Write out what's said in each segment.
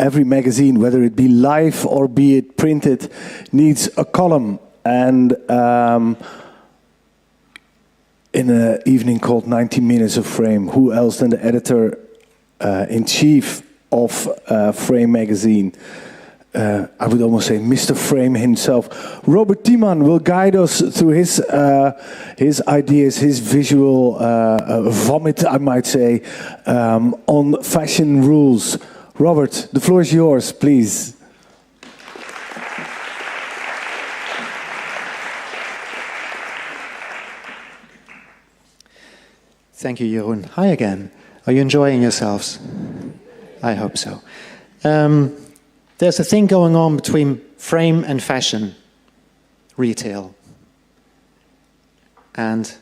every magazine, whether it be live or be it printed, needs a column. And in an evening called 90 Minutes of Frame, who else than the editor-in-chief of Frame magazine? I would almost say Mr. Frame himself. Robert Thiemann will guide us through his ideas, his visual vomit, I might say, on fashion rules. Robert, the floor is yours, please. Thank you, Jeroen. Hi again. Are you enjoying yourselves? I hope so. There's a thing going on between frame and fashion retail. And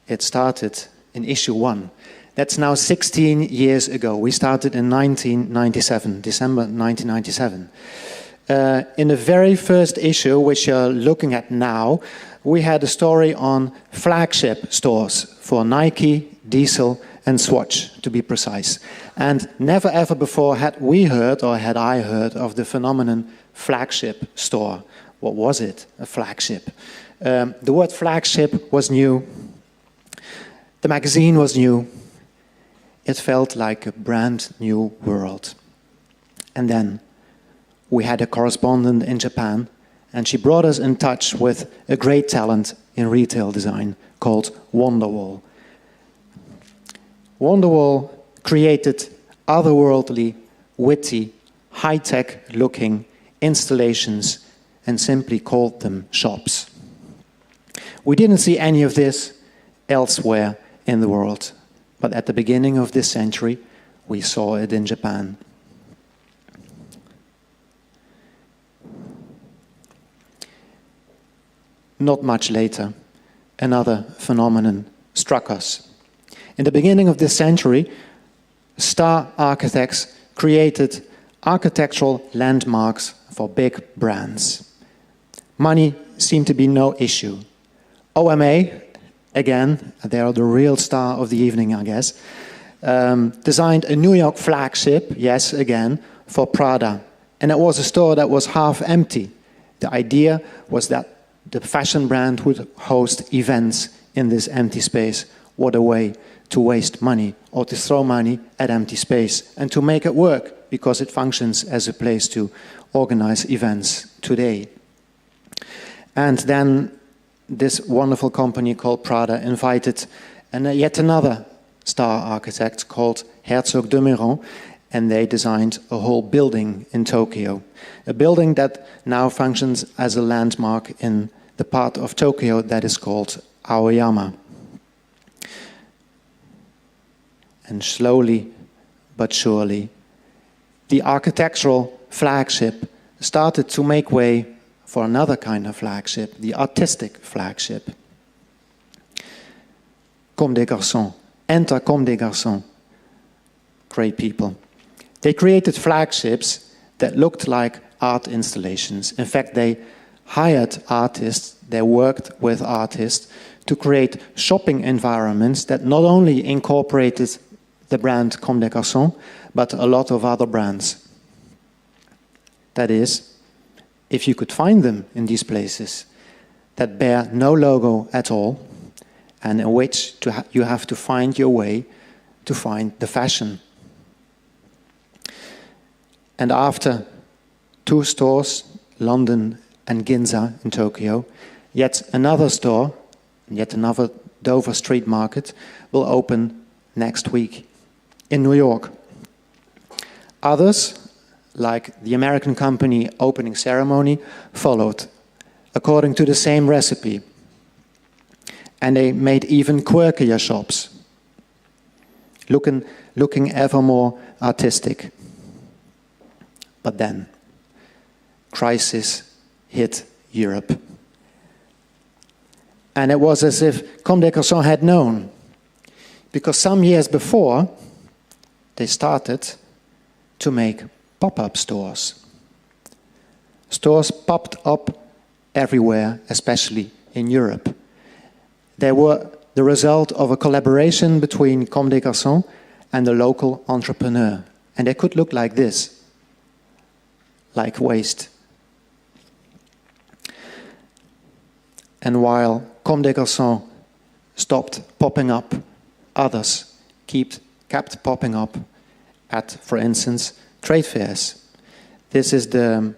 it started in issue 1. That's now 16 years ago. We started in 1997, December 1997. In the very first issue, which you're looking at now, we had a story on flagship stores for Nike, Diesel, and Swatch, to be precise. And never ever before had we heard, or had I heard, of the phenomenon flagship store. What was it, a flagship? The word flagship was new. The magazine was new. It felt like a brand new world. And then we had a correspondent in Japan, and she brought us in touch with a great talent in retail design called Wonderwall. Wonderwall created otherworldly, witty, high-tech looking installations and simply called them shops. We didn't see any of this elsewhere in the world, but at the beginning of this century, we saw it in Japan. Not much later, another phenomenon struck us. In the beginning of this century, star architects created architectural landmarks for big brands. Money seemed to be no issue. OMA, again, they are the real star of the evening, I guess, designed a New York flagship, yes, again, for Prada. And it was a store that was half empty. The idea was that the fashion brand would host events in this empty space. What a way to waste money or to throw money at empty space and to make it work because it functions as a place to organize events today. And then this wonderful company called Prada invited yet another star architect called Herzog de Meuron, and they designed a whole building in Tokyo. A building that now functions as a landmark in the part of Tokyo that is called Aoyama. And slowly but surely, the architectural flagship started to make way for another kind of flagship, the artistic flagship. Comme des garçons, enter comme des garçons. Great people. They created flagships that looked like art installations. In fact, they hired artists, they worked with artists to create shopping environments that not only incorporated the brand Comme des Garçons, but a lot of other brands. That is, if you could find them in these places that bear no logo at all, and in which you have to find your way to find the fashion. And after 2 stores, London and Ginza in Tokyo, yet another store, yet another Dover Street Market will open next week in New York. Others, like the American company Opening Ceremony, followed according to the same recipe. And they made even quirkier shops, looking ever more artistic. But then, crisis hit Europe. And it was as if Comme des Garçons had known, because some years before, they started to make pop-up stores. Stores popped up everywhere, especially in Europe. They were the result of a collaboration between Comme des Garçons and a local entrepreneur. And they could look like this. like waste. And while Comme des Garçons stopped popping up, others kept popping up at, for instance, trade fairs. This is the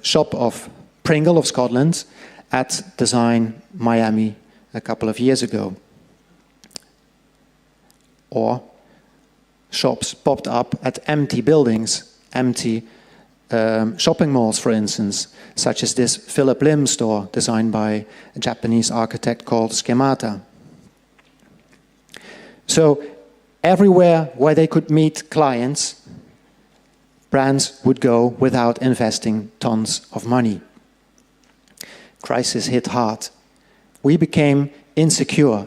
shop of Pringle of Scotland at Design Miami a couple of years ago. Or shops popped up at empty buildings, empty shopping malls, for instance, such as this Philip Lim store designed by a Japanese architect called Schemata. So everywhere where they could meet clients, brands would go without investing tons of money. Crisis hit hard. We became insecure.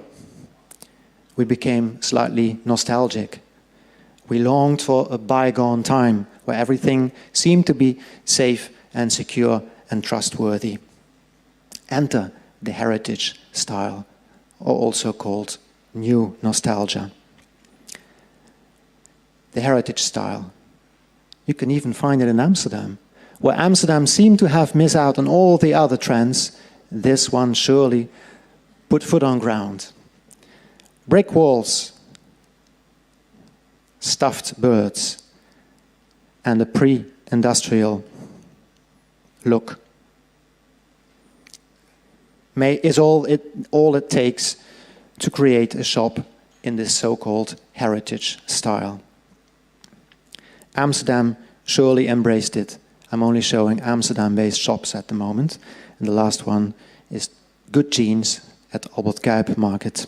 We became slightly nostalgic. We longed for a bygone time where everything seemed to be safe and secure and trustworthy. Enter the heritage style, or also called new nostalgia. The heritage style. You can even find it in Amsterdam. Where Amsterdam seemed to have missed out on all the other trends, this one surely put foot on ground. Brick walls, stuffed birds, and a pre-industrial look is all it takes to create a shop in this so-called heritage style. Amsterdam surely embraced it. I'm only showing Amsterdam-based shops at the moment. And the last one is Good Jeans at Albert Kuip Market.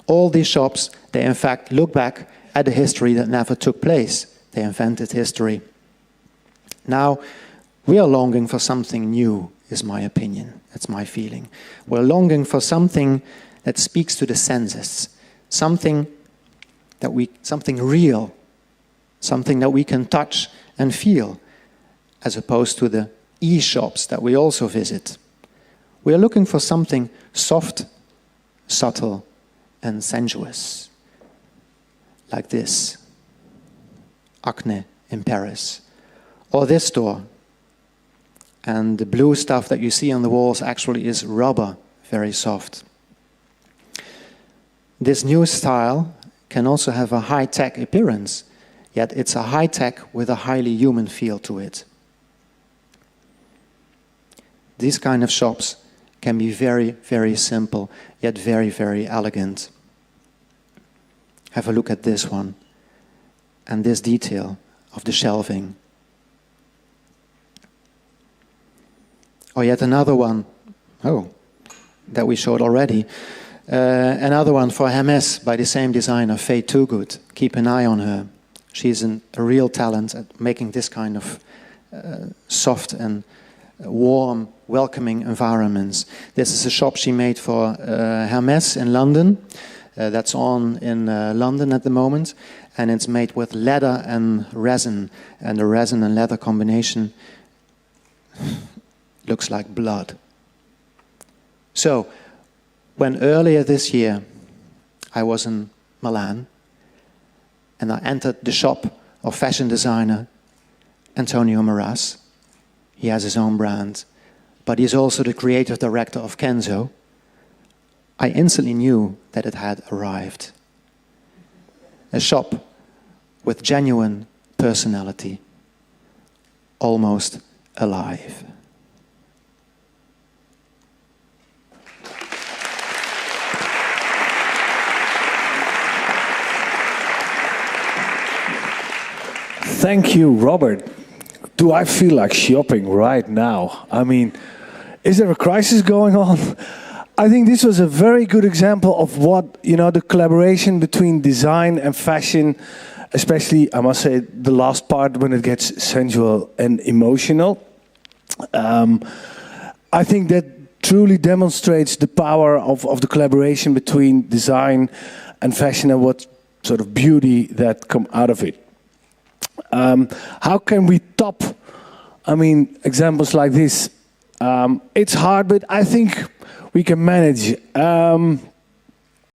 All these shops, they in fact look back at a history that never took place. They invented history. Now, we are longing for something new, is my opinion. That's my feeling. We're longing for something that speaks to the senses. Something real. Something that we can touch and feel, as opposed to the e-shops that we also visit. We are looking for something soft, subtle, and sensuous. Like this. Acne in Paris. Or this store. And the blue stuff that you see on the walls actually is rubber, very soft. This new style can also have a high-tech appearance, yet it's a high-tech with a highly human feel to it. These kind of shops can be very, very simple, yet very, very elegant. Have a look at this one, and this detail of the shelving. Or yet another one, that we showed already. Another one for Hermes by the same designer, Faye Toogood. Keep an eye on her. She's a real talent at making this kind of soft and warm, welcoming environments. This is a shop she made for Hermes in London. That's on in London at the moment. And it's made with leather and resin. And the resin and leather combination looks like blood. So, when earlier this year I was in Milan and I entered the shop of fashion designer Antonio Maras. He has his own brand, but he's also the creative director of Kenzo. I instantly knew that it had arrived. A shop with genuine personality, almost alive. Thank you, Robert. Do I feel like shopping right now? I mean, is there a crisis going on? I think this was a very good example of what, the collaboration between design and fashion, especially, I must say, the last part when it gets sensual and emotional. I think that truly demonstrates the power of the collaboration between design and fashion and what sort of beauty that come out of it. How can we top, examples like this? It's hard, but I think we can manage.